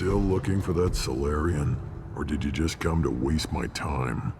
still looking for that Solarian? Or did you just come to waste my time?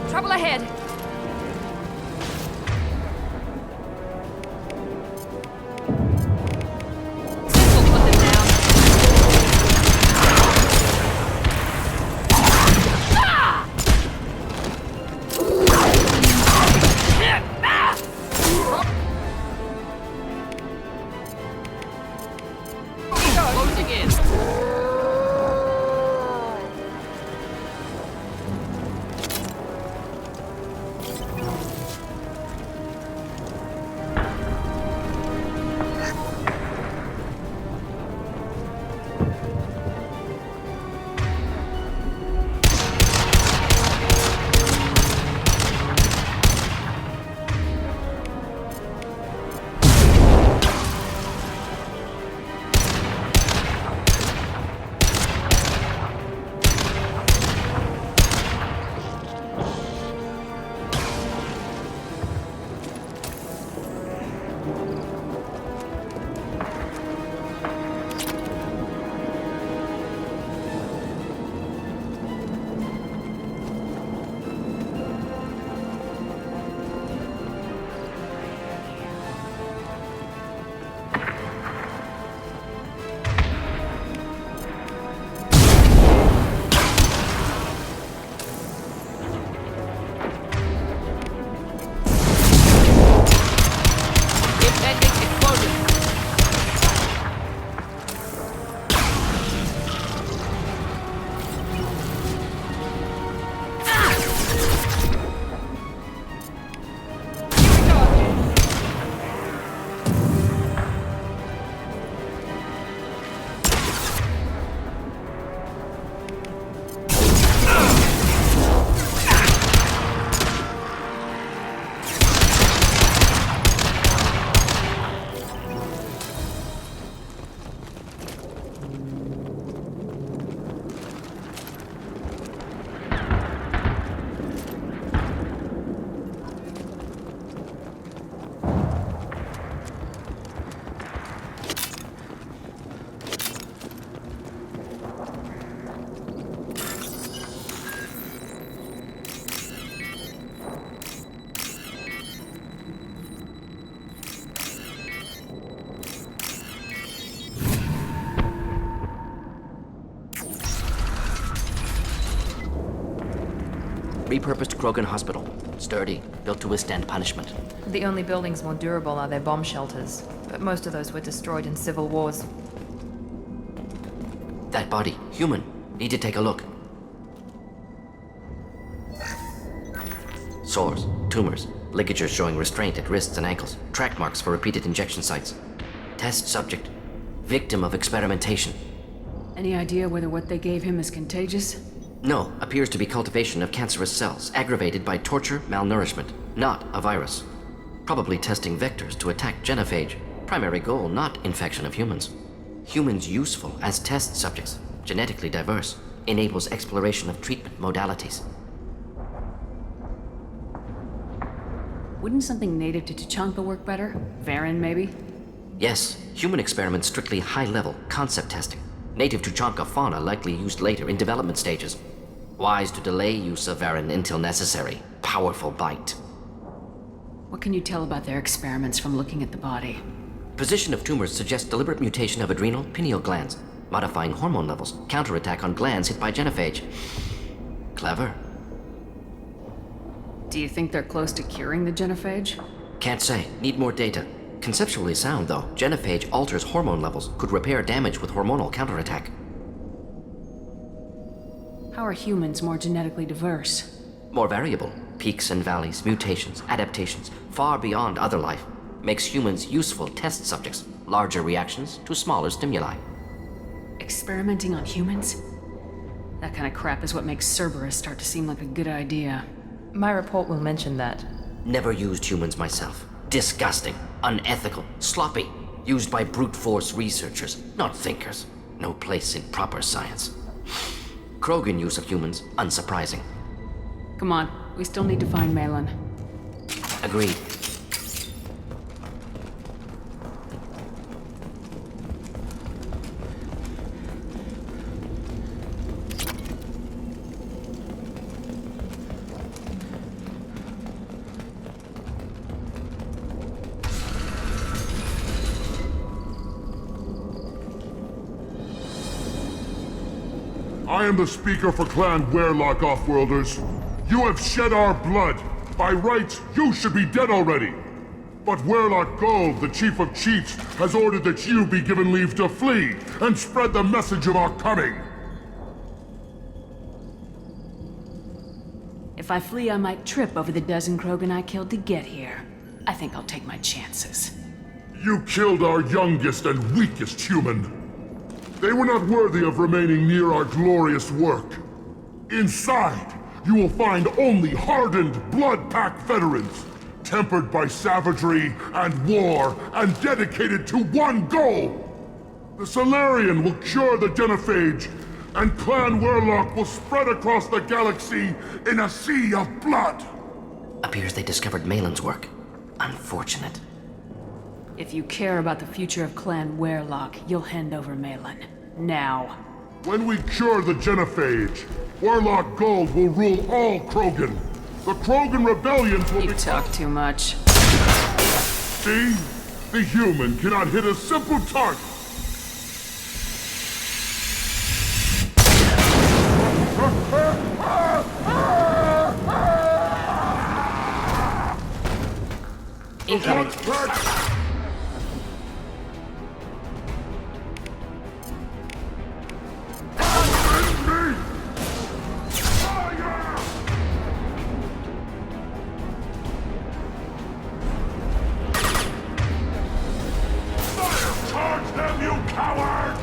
Trouble ahead. Repurposed Krogan Hospital. Sturdy, built to withstand punishment. The only buildings more durable are their bomb shelters, but most of those were destroyed in civil wars. That body, human. Need to take a look. Sores, tumors, ligatures showing restraint at wrists and ankles, track marks for repeated injection sites. Test subject, victim of experimentation. Any idea whether what they gave him is contagious? No, appears to be cultivation of cancerous cells, aggravated by torture, malnourishment, not a virus. Probably testing vectors to attack genophage. Primary goal, not infection of humans. Humans useful as test subjects, genetically diverse, enables exploration of treatment modalities. Wouldn't something native to Tuchanka work better? Varen, maybe? Yes, human experiments strictly high-level, concept testing. Native Tuchanka fauna likely used later in development stages. Wise to delay use of Varen until necessary. Powerful bite. What can you tell about their experiments from looking at the body? Position of tumors suggests deliberate mutation of adrenal, pineal glands, modifying hormone levels, counterattack on glands hit by genophage. Clever. Do you think they're close to curing the genophage? Can't say. Need more data. Conceptually sound, though. Genophage alters hormone levels, could repair damage with hormonal counterattack. How are humans more genetically diverse? More variable. Peaks and valleys, mutations, adaptations, far beyond other life. Makes humans useful test subjects. Larger reactions to smaller stimuli. Experimenting on humans? That kind of crap is what makes Cerberus start to seem like a good idea. My report will mention that. Never used humans myself. Disgusting, unethical, sloppy. Used by brute force researchers, not thinkers. No place in proper science. Krogan use of humans, unsurprising. Come on, we still need to find Malin. Agreed. I am the speaker for Clan Werelock, Offworlders. You have shed our blood. By rights, you should be dead already. But Werelock Gold, the Chief of Chiefs, has ordered that you be given leave to flee and spread the message of our coming. If I flee, I might trip over the dozen Krogan I killed to get here. I think I'll take my chances. You killed our youngest and weakest human. They were not worthy of remaining near our glorious work. Inside, you will find only hardened, blood-packed veterans, tempered by savagery and war, and dedicated to one goal. The Solarian will cure the genophage, and Clan Werelock will spread across the galaxy in a sea of blood. Appears they discovered Malin's work. Unfortunate. If you care about the future of Clan Werelock, you'll hand over Malin. Now. When we cure the genophage, Werelock Gold will rule all Krogan. The Krogan rebellions will You talk too much. See? The human cannot hit a simple target. Incoming. Charge them, you coward!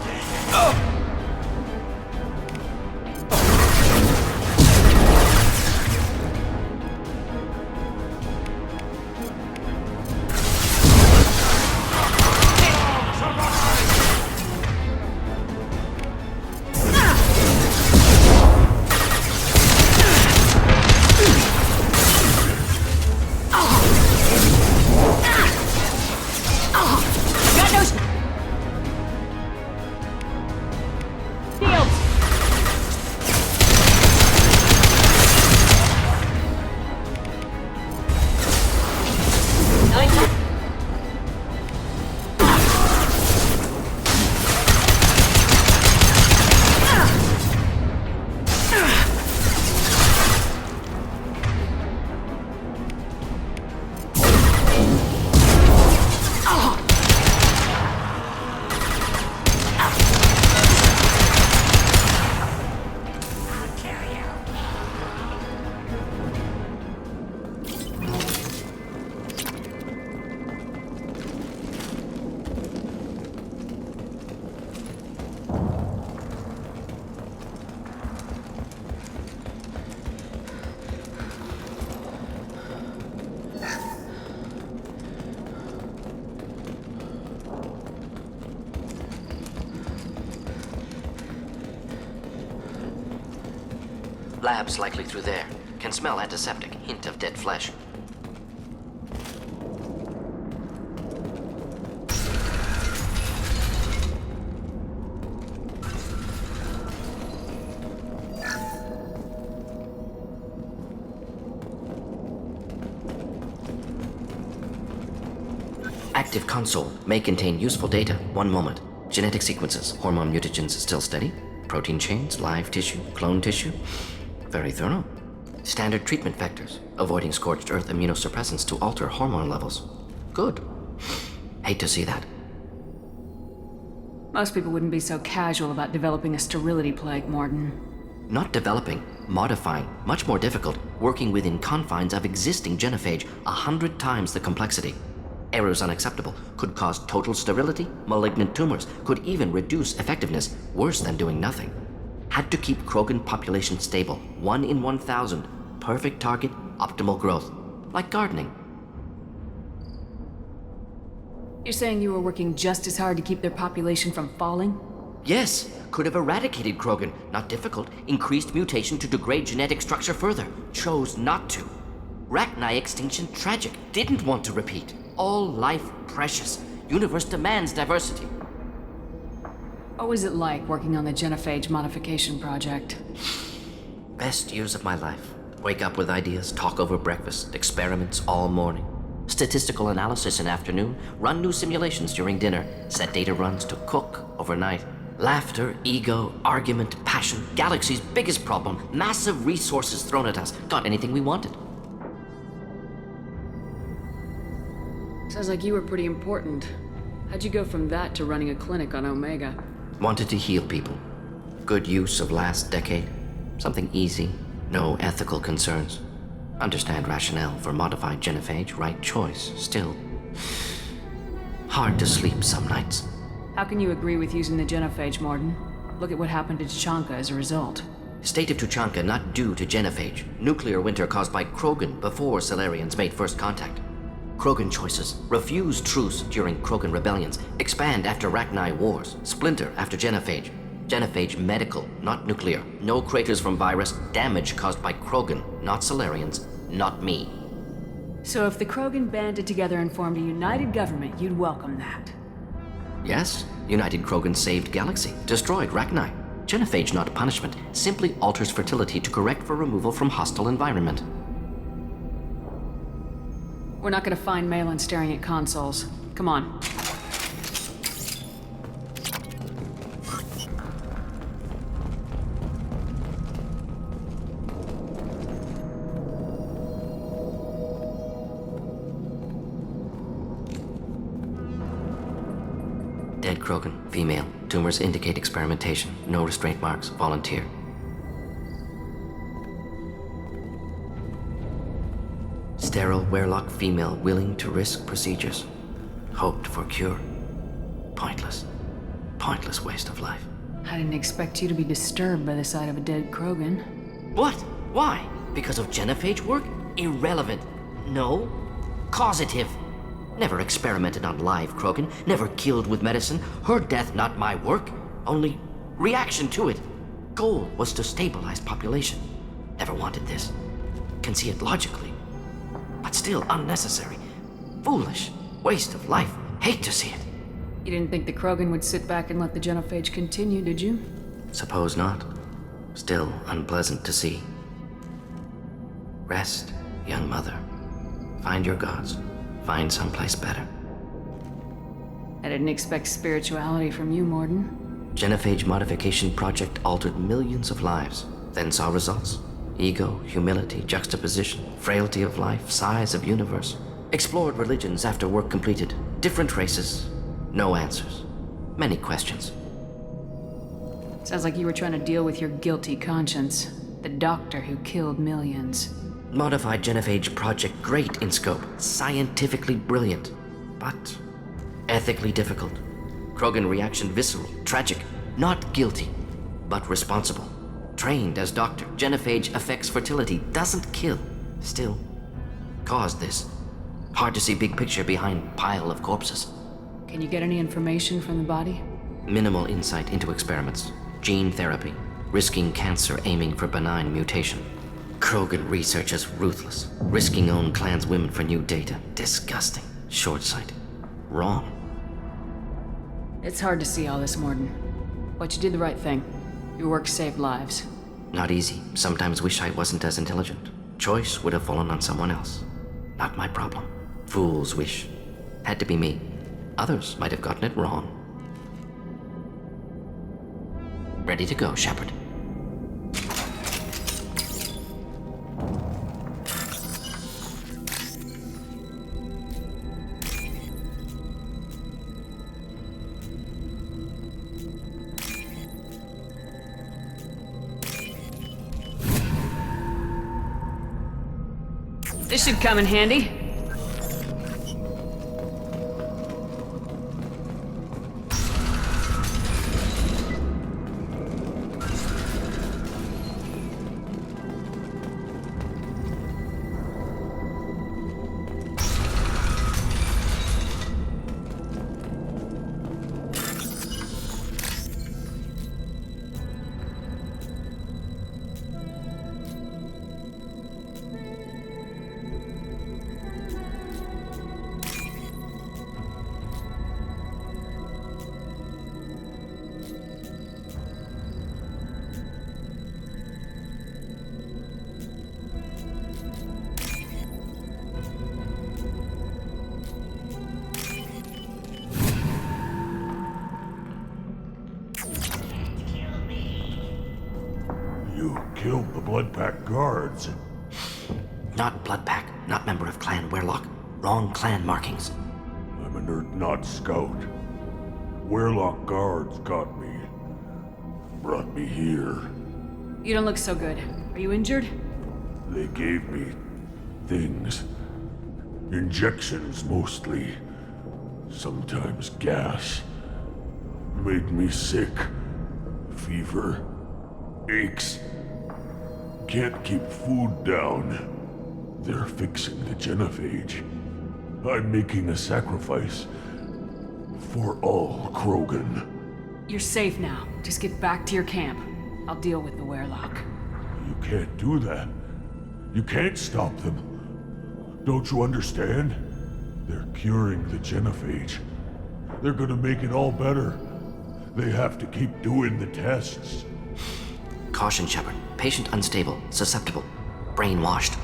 Lab's likely through there. Can smell antiseptic, hint of dead flesh. Active console may contain useful data. One moment. Genetic sequences, hormone mutagens still steady. Protein chains, live tissue, clone tissue. Very thorough. Standard treatment vectors, avoiding scorched earth immunosuppressants to alter hormone levels. Good. Hate to see that. Most people wouldn't be so casual about developing a sterility plague, Mordin. Not developing, modifying, much more difficult, working within confines of existing genophage, 100 times the complexity. Errors unacceptable, could cause total sterility, malignant tumors, could even reduce effectiveness, worse than doing nothing. Had to keep Krogan population stable, 1 in 1,000, perfect target, optimal growth, like gardening. You're saying you were working just as hard to keep their population from falling? Yes, could have eradicated Krogan, not difficult, increased mutation to degrade genetic structure further, chose not to. Rachni extinction tragic, didn't want to repeat. All life precious. Universe demands diversity. What was it like working on the genophage modification project? Best years of my life. Wake up with ideas, talk over breakfast, experiments all morning. Statistical analysis in afternoon, run new simulations during dinner, set data runs to cook overnight. Laughter, ego, argument, passion, galaxy's biggest problem, massive resources thrown at us. Got anything we wanted. Sounds like you were pretty important. How'd you go from that to running a clinic on Omega? Wanted to heal people. Good use of last decade. Something easy, no ethical concerns. Understand rationale for modified genophage, right choice, still. Hard to sleep some nights. How can you agree with using the genophage, Mordin? Look at what happened to Tuchanka as a result. State of Tuchanka not due to genophage. Nuclear winter caused by Krogan before Solarians made first contact. Krogan choices. Refuse truce during Krogan rebellions. Expand after Rachni wars. Splinter after genophage. Genophage medical, not nuclear. No craters from virus. Damage caused by Krogan, not Solarians, not me. So if the Krogan banded together and formed a united government, you'd welcome that? Yes, United Krogan saved Galaxy, destroyed Rachni. Genophage not punishment, simply alters fertility to correct for removal from hostile environment. We're not gonna find Malin staring at consoles. Come on. Dead Krogan, female. Tumors indicate experimentation. No restraint marks. Volunteer. Sterile Werelock female willing to risk procedures. Hoped for cure. Pointless. Pointless waste of life. I didn't expect you to be disturbed by the sight of a dead Krogan. What? Why? Because of genophage work? Irrelevant. No. Causative. Never experimented on live Krogan, never killed with medicine. Her death not my work, only reaction to it. Goal was to stabilize population. Never wanted this. Can see it logically. But still unnecessary. Foolish. Waste of life. Hate to see it. You didn't think the Krogan would sit back and let the genophage continue, did you? Suppose not. Still unpleasant to see. Rest, young mother. Find your gods. Find someplace better. I didn't expect spirituality from you, Mordin. Genophage modification project altered millions of lives, then saw results. Ego, humility, juxtaposition, frailty of life, size of universe. Explored religions after work completed. Different races. No answers. Many questions. Sounds like you were trying to deal with your guilty conscience. The doctor who killed millions. Modified genophage project great in scope, scientifically brilliant, but ethically difficult. Krogan reaction visceral, tragic, not guilty, but responsible. Trained as doctor, genophage affects fertility, doesn't kill, still caused this. Hard to see big picture behind pile of corpses. Can you get any information from the body? Minimal insight into experiments, gene therapy, risking cancer aiming for benign mutation. Krogan research is ruthless, risking own clan's women for new data. Disgusting. Short-sighted. Wrong. It's hard to see all this, Mordin. But you did the right thing. Your work saved lives. Not easy. Sometimes wish I wasn't as intelligent. Choice would have fallen on someone else. Not my problem. Fool's wish. Had to be me. Others might have gotten it wrong. Ready to go, Shepard. This should come in handy. You killed the Blood Pack guards. Not Blood Pack, not member of Clan Werlock. Wrong clan markings. I'm a nerd, not scout. Werlock guards got me. Brought me here. You don't look so good. Are you injured? They gave me things. Injections, mostly. Sometimes gas. Made me sick. Fever. Aches. Can't keep food down. They're fixing the genophage. I'm making a sacrifice. For all Krogan. You're safe now. Just get back to your camp. I'll deal with the Werlock. You can't do that. You can't stop them. Don't you understand? They're curing the genophage. They're gonna make it all better. They have to keep doing the tests. Caution, Shepard. Patient unstable, susceptible, brainwashed.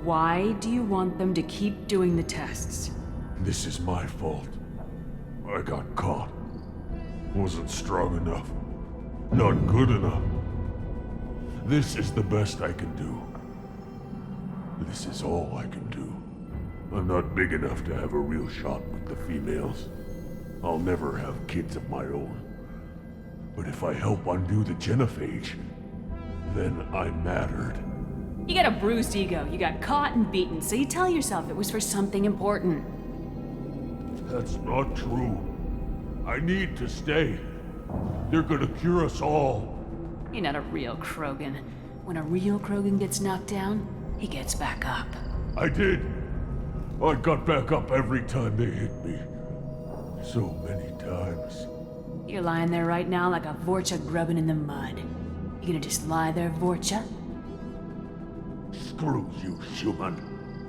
Why do you want them to keep doing the tests? This is my fault. I got caught. Wasn't strong enough. Not good enough. This is the best I can do. This is all I can do. I'm not big enough to have a real shot with the females. I'll never have kids of my own. But if I help undo the genophage, then I mattered. You got a bruised ego. You got caught and beaten, so you tell yourself it was for something important. That's not true. I need to stay. They're gonna cure us all. You're not a real Krogan. When a real Krogan gets knocked down, he gets back up. I did. I got back up every time they hit me. So many times. You're lying there right now like a Vorcha grubbing in the mud. You gonna just lie there, Vorcha? Screw you, human.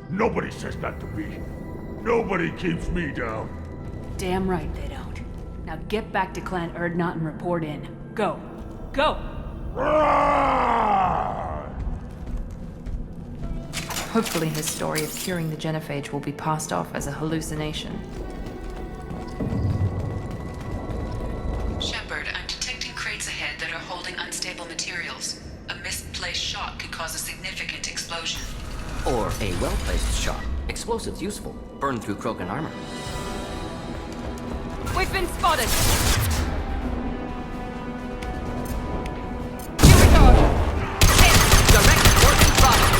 Nobody says that to me. Nobody keeps me down. Damn right they don't. Now get back to Clan Erdnot and report in. Go. Go! Hopefully his story of curing the genophage will be passed off as a hallucination. Shepard, I'm detecting crates ahead that are holding unstable materials. A misplaced shot could cause a significant explosion. Or a well-placed shot. Explosives useful. Burn through Krogan armor. We've been spotted! Direct Mordin fire!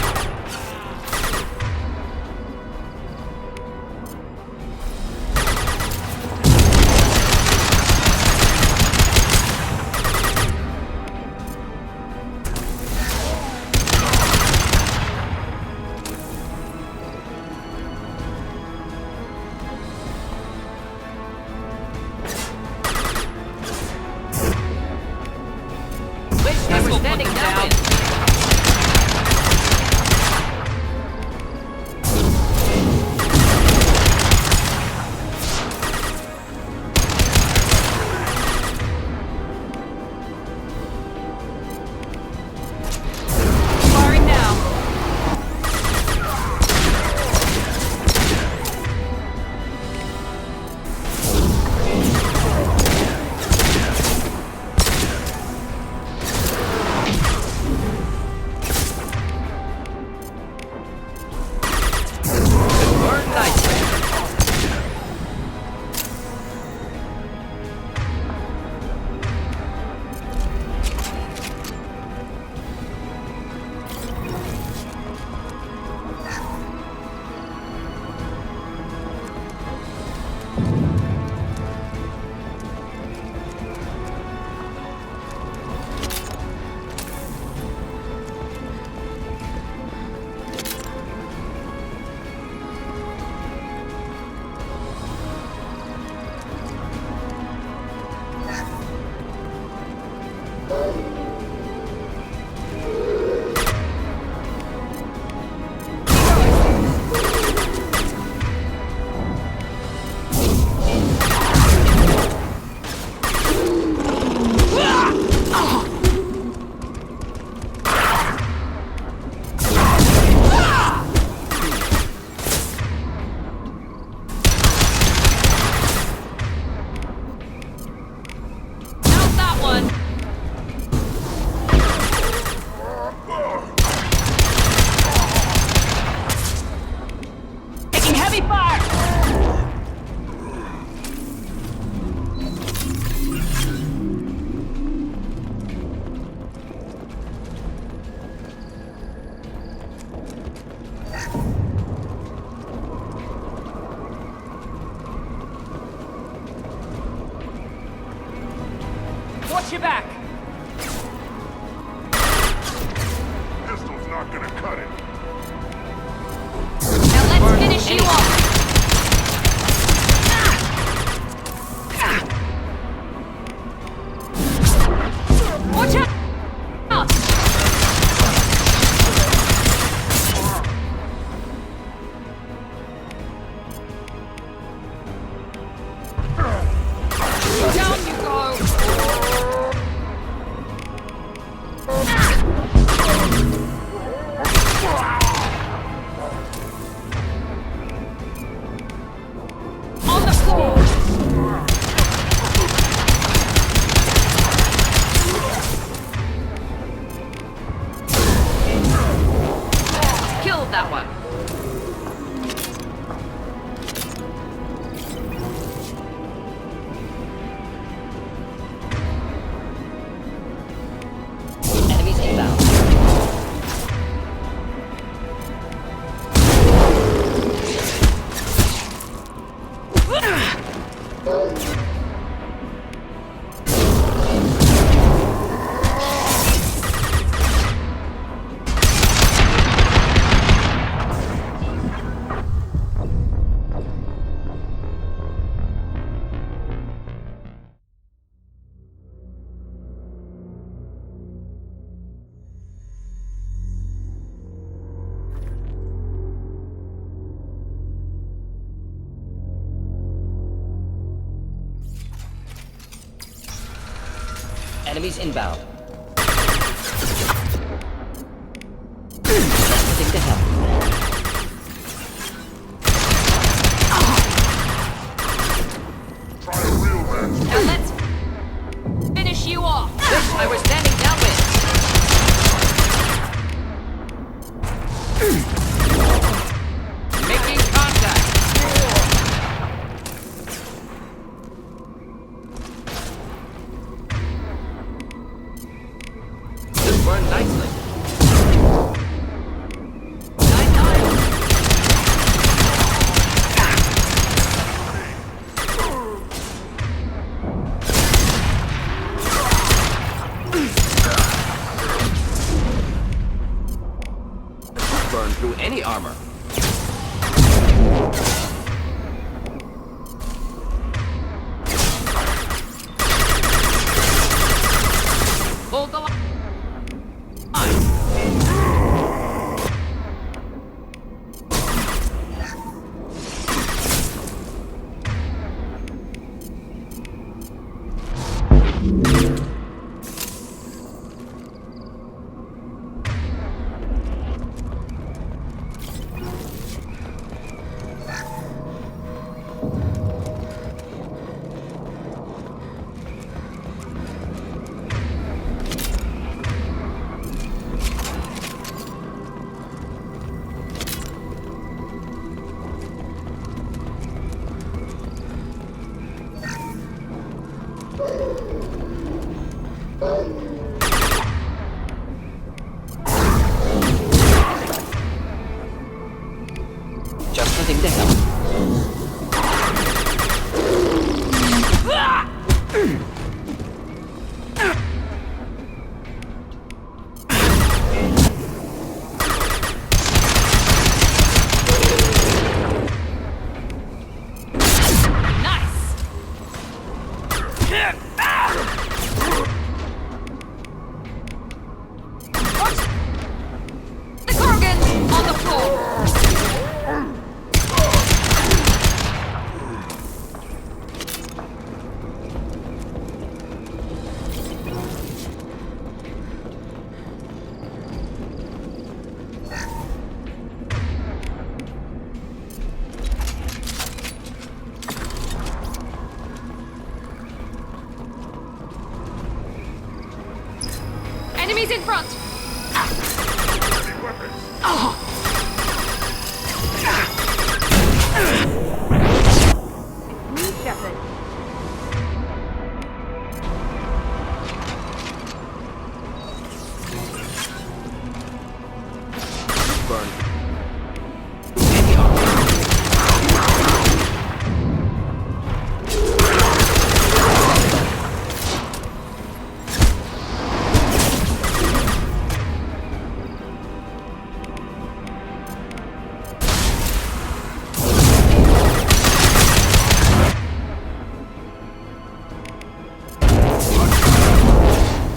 was standing downwind. Firing now. Burn nicely. How's that one? Taking heavy fire! Watch your back! Pistol's not gonna cut it. Now let's finish you off! Watch out! Down you go! On the floor! Killed that one. Enemies inbound. Enemies inbound. Heading to hell. Try a real match. Now let's finish you off. Wish I was standing downwind. Making contact. This burned nicely. 9-9. Burn through any armor. Hold the line. Just hunting down. The Gorgon on the floor! Enemies in front! Me, Shepard.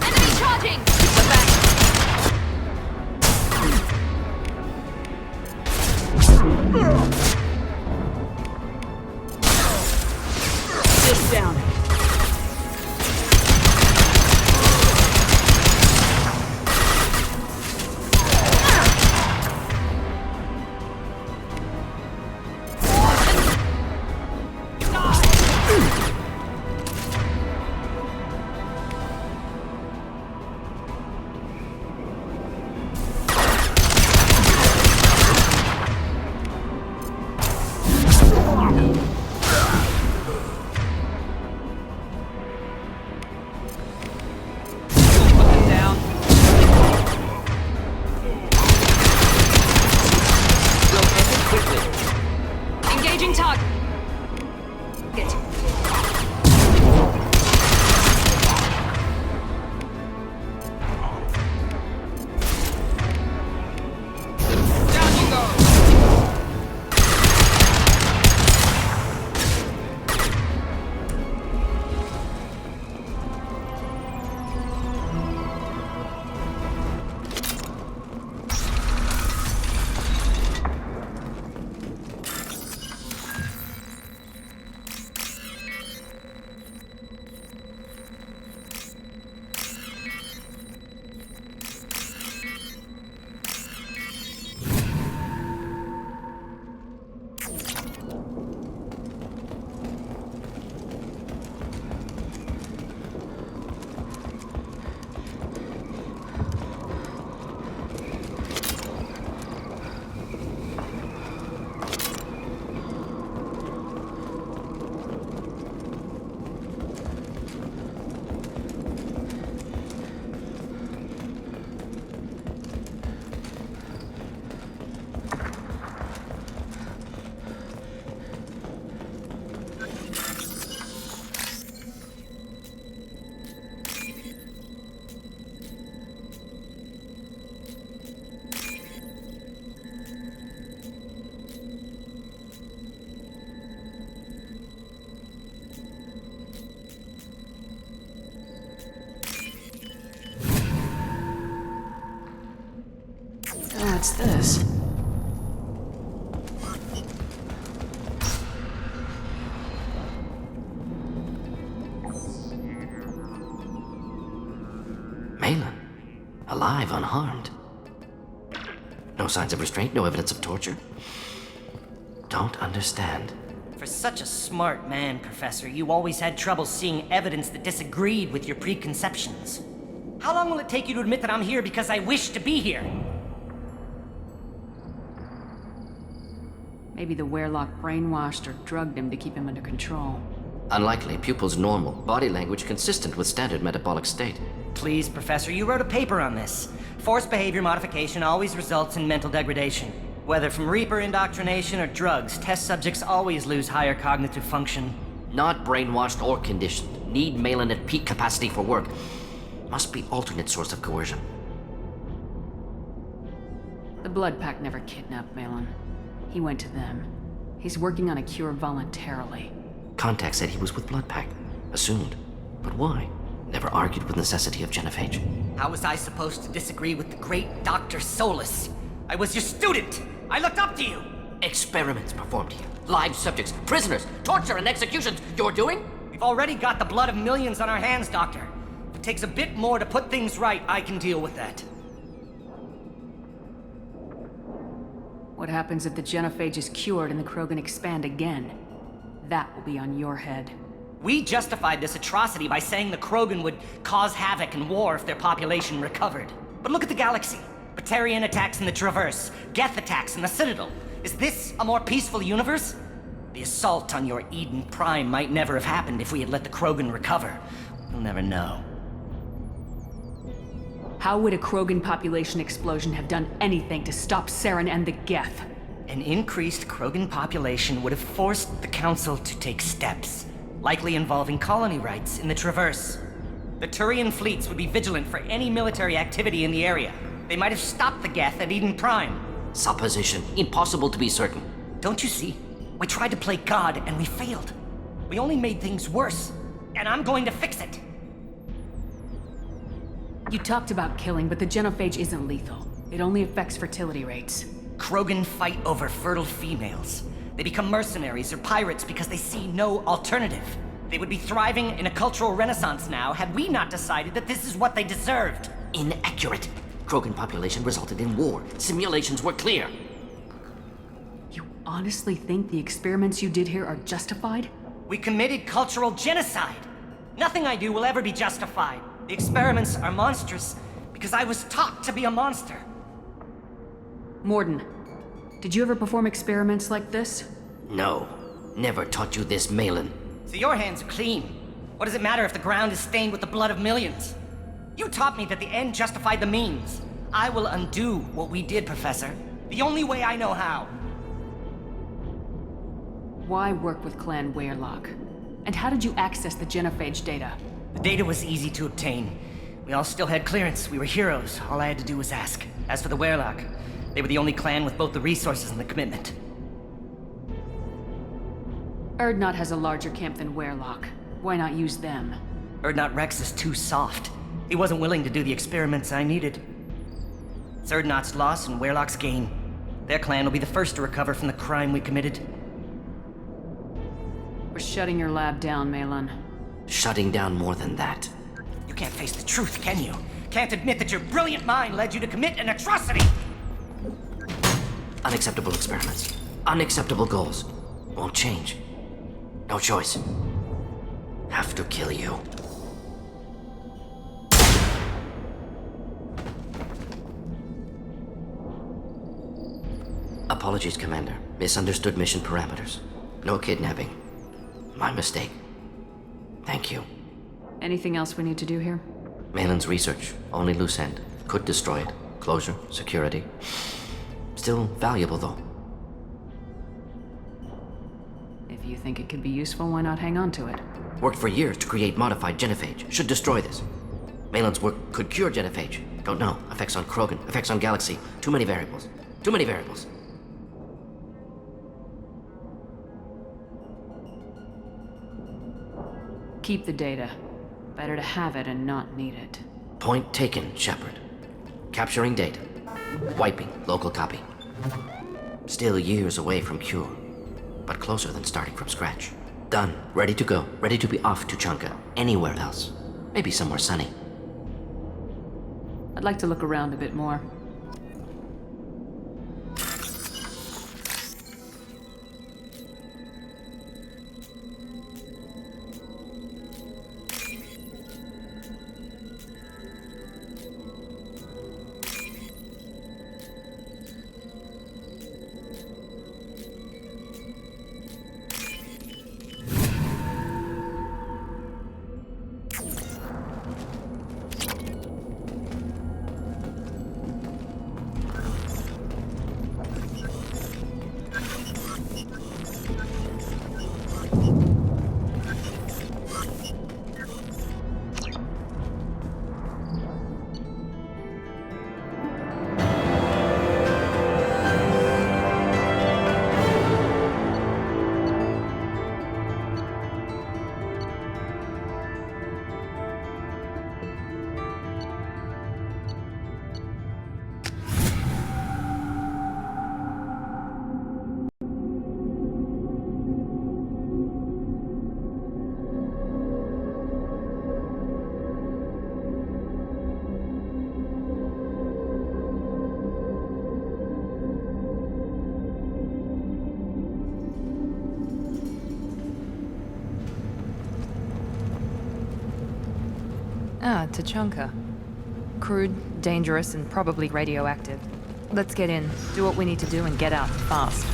Enemy charging! We're back. Sit down. Engaging target. Down you go. What's this? Malin, alive, unharmed. No signs of restraint, no evidence of torture. Don't understand. For such a smart man, Professor, you always had trouble seeing evidence that disagreed with your preconceptions. How long will it take you to admit that I'm here because I wish to be here? Maybe the Werelock brainwashed or drugged him to keep him under control. Unlikely, pupils normal, body language consistent with standard metabolic state. Please, Professor, you wrote a paper on this. Forced behavior modification always results in mental degradation. Whether from Reaper indoctrination or drugs, test subjects always lose higher cognitive function. Not brainwashed or conditioned. Need Malin at peak capacity for work. Must be alternate source of coercion. The Blood Pack never kidnapped Malin. He went to them. He's working on a cure voluntarily. Contact said he was with Blood Pack. Assumed. But why? Never argued with necessity of genophage. How was I supposed to disagree with the great Dr. Solus? I was your student! I looked up to you! Experiments performed here. Live subjects, prisoners, torture and executions. You're doing? We've already got the blood of millions on our hands, Doctor. If it takes a bit more to put things right, I can deal with that. What happens if the genophage is cured and the Krogan expand again? That will be on your head. We justified this atrocity by saying the Krogan would cause havoc and war if their population recovered. But look at the galaxy. Batarian attacks in the Traverse, Geth attacks in the Citadel. Is this a more peaceful universe? The assault on your Eden Prime might never have happened if we had let the Krogan recover. We'll never know. How would a Krogan population explosion have done anything to stop Saren and the Geth? An increased Krogan population would have forced the Council to take steps, likely involving colony rights in the Traverse. The Turian fleets would be vigilant for any military activity in the area. They might have stopped the Geth at Eden Prime. Supposition. Impossible to be certain. Don't you see? We tried to play God and we failed. We only made things worse. And I'm going to fix it. You talked about killing, but the genophage isn't lethal. It only affects fertility rates. Krogan fight over fertile females. They become mercenaries or pirates because they see no alternative. They would be thriving in a cultural renaissance now had we not decided that this is what they deserved. Inaccurate. Krogan population resulted in war. Simulations were clear. You honestly think the experiments you did here are justified? We committed cultural genocide. Nothing I do will ever be justified. The experiments are monstrous because I was taught to be a monster. Mordin, did you ever perform experiments like this? No. Never taught you this, Malin. So your hands are clean. What does it matter if the ground is stained with the blood of millions? You taught me that the end justified the means. I will undo what we did, Professor. The only way I know how. Why work with Clan Weyrloc? And how did you access the genophage data? The data was easy to obtain. We all still had clearance. We were heroes. All I had to do was ask. As for the Weyrloc, they were the only clan with both the resources and the commitment. Erdnot has a larger camp than Weyrloc. Why not use them? Erdnot Rex is too soft. He wasn't willing to do the experiments I needed. It's Erdnot's loss and Weyrloc's gain. Their clan will be the first to recover from the crime we committed. We're shutting your lab down, Malin. Shutting down more than that. You can't face the truth, can you? Can't admit that your brilliant mind led you to commit an atrocity! Unacceptable experiments. Unacceptable goals. Won't change. No choice. Have to kill you. Apologies, Commander. Misunderstood mission parameters. No kidnapping. My mistake. Thank you. Anything else we need to do here? Malin's research. Only loose end. Could destroy it. Closure. Security. Still valuable, though. If you think it could be useful, why not hang on to it? Worked for years to create modified genophage. Should destroy this. Malin's work could cure genophage. Don't know. Effects on Krogan. Effects on Galaxy. Too many variables. Too many variables. Keep the data. Better to have it and not need it. Point taken, Shepard. Capturing data. Wiping local copy. Still years away from cure, but closer than starting from scratch. Done. Ready to go. Ready to be off to Chunka. Anywhere else. Maybe somewhere sunny. I'd like to look around a bit more. Ah, Tachanka. Crude, dangerous, and probably radioactive. Let's get in, do what we need to do, and get out fast.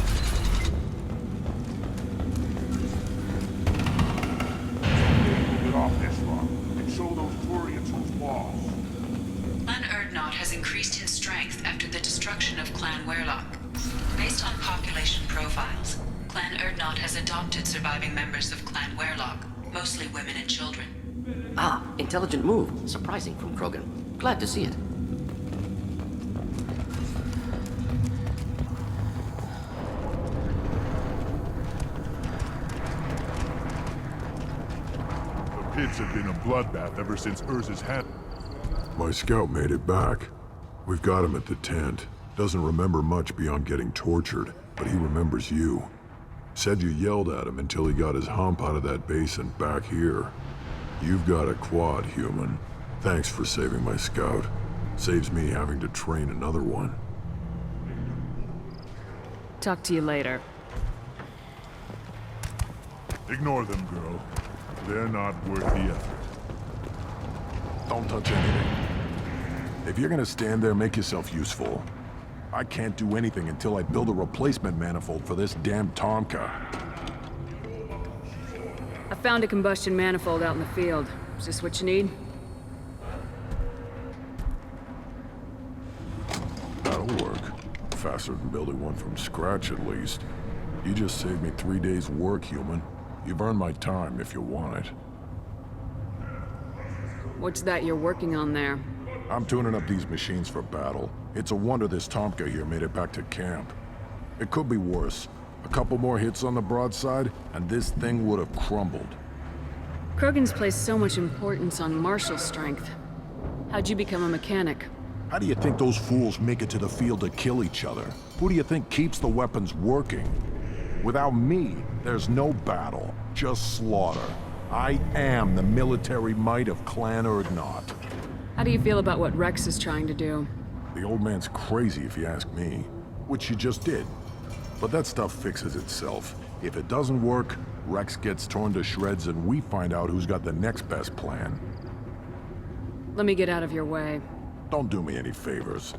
Get off this rock and show those Turians who's boss. Clan Erdnot has increased in strength after the destruction of Clan Werlock. Based on population profiles, Clan Erdnot has adopted surviving members of Clan Werlock, mostly women and children. Ah, intelligent move. Surprising from Krogan. Glad to see it. The pits have been a bloodbath ever since Urz's hand. My scout made it back. We've got him at the tent. Doesn't remember much beyond getting tortured, but he remembers you. Said you yelled at him until he got his hump out of that basin back here. You've got a quad, human. Thanks for saving my scout. Saves me having to train another one. Talk to you later. Ignore them, girl. They're not worth the effort. Don't touch anything. If you're gonna stand there, make yourself useful. I can't do anything until I build a replacement manifold for this damn Tomka. I found a combustion manifold out in the field. Is this what you need? That'll work. Faster than building one from scratch, at least. You just saved me 3 days' work, human. You've earned my time if you want it. What's that you're working on there? I'm tuning up these machines for battle. It's a wonder this Tomka here made it back to camp. It could be worse. A couple more hits on the broadside, and this thing would have crumbled. Krogan's placed so much importance on martial strength. How'd you become a mechanic? How do you think those fools make it to the field to kill each other? Who do you think keeps the weapons working? Without me, there's no battle, just slaughter. I am the military might of Clan Erdnot. How do you feel about what Rex is trying to do? The old man's crazy if you ask me, which you just did. But that stuff fixes itself. If it doesn't work, Rex gets torn to shreds and we find out who's got the next best plan. Let me get out of your way. Don't do me any favors.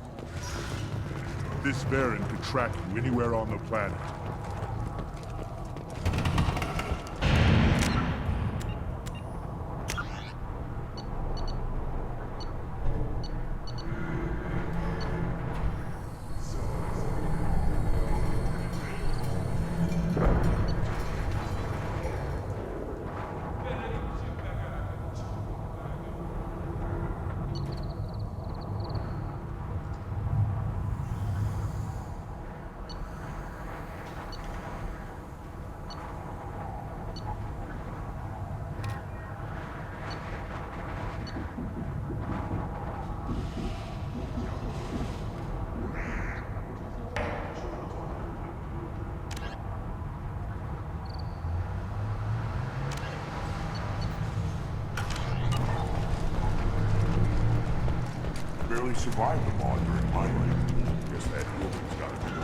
This Baron could track you anywhere on the planet. Barely survived the mod during my life. Guess that woman's got to go.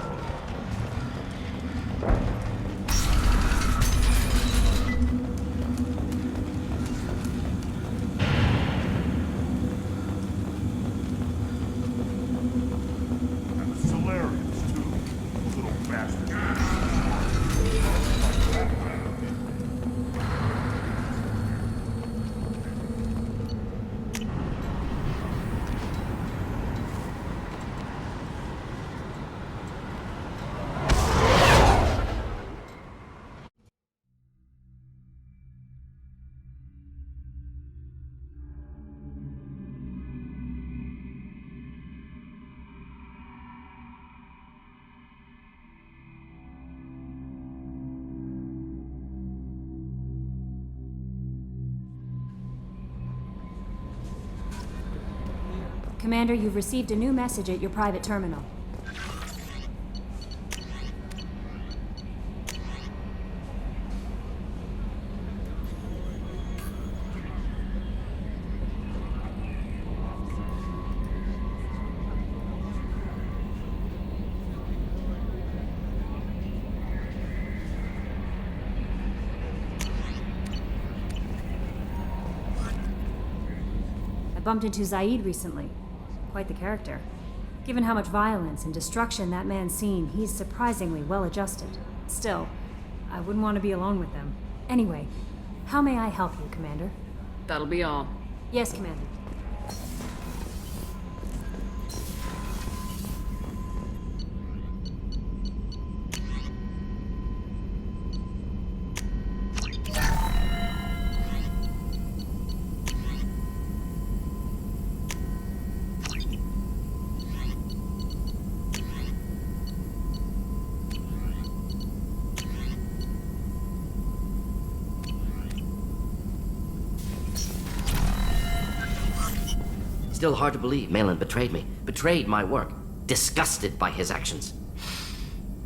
And the Solarians, too. Little bastards. Commander, you've received a new message at your private terminal. bumped into Zaid recently. Quite the character. Given how much violence and destruction that man's seen, he's surprisingly well adjusted. Still, I wouldn't want to be alone with them. Anyway, how may I help you, Commander? That'll be all. Yes, Commander. Still hard to believe Malin betrayed me. Betrayed my work. Disgusted by his actions.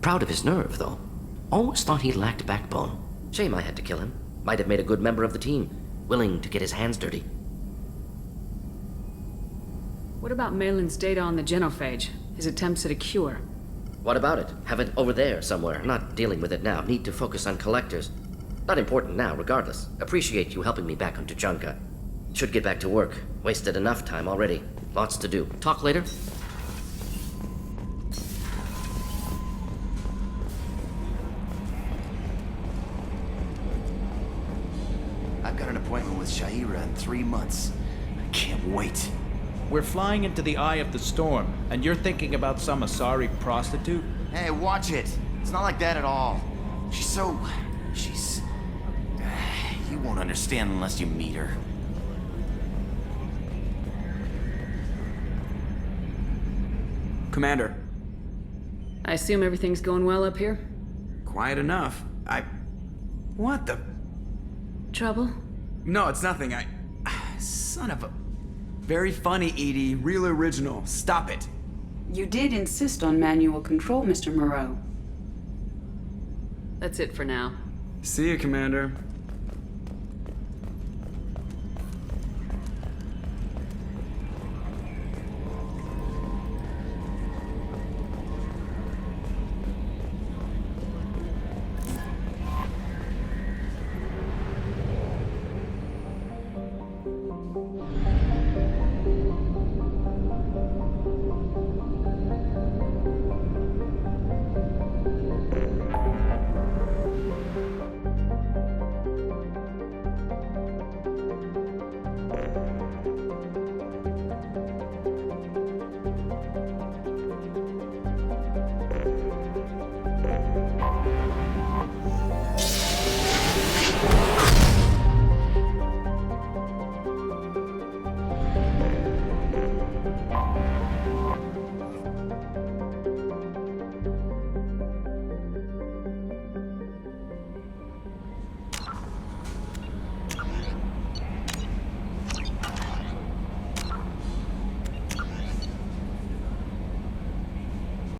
Proud of his nerve, though. Always thought he lacked backbone. Shame I had to kill him. Might have made a good member of the team. Willing to get his hands dirty. What about Malin's data on the genophage? His attempts at a cure? What about it? Have it over there somewhere. Not dealing with it now. Need to focus on collectors. Not important now, regardless. Appreciate you helping me back on Tuchanka. Should get back to work. Wasted enough time already. Lots to do. Talk later? I've got an appointment with Shaira in 3 months. I can't wait. We're flying into the eye of the storm, and you're thinking about some Asari prostitute? Hey, watch it. It's not like that at all. She's... You won't understand unless you meet her. Commander. I assume everything's going well up here? Quiet enough. What the... Trouble? No, it's nothing. Son of a... Very funny, Edie. Real original. Stop it. You did insist on manual control, Mr. Moreau. That's it for now. See you, Commander.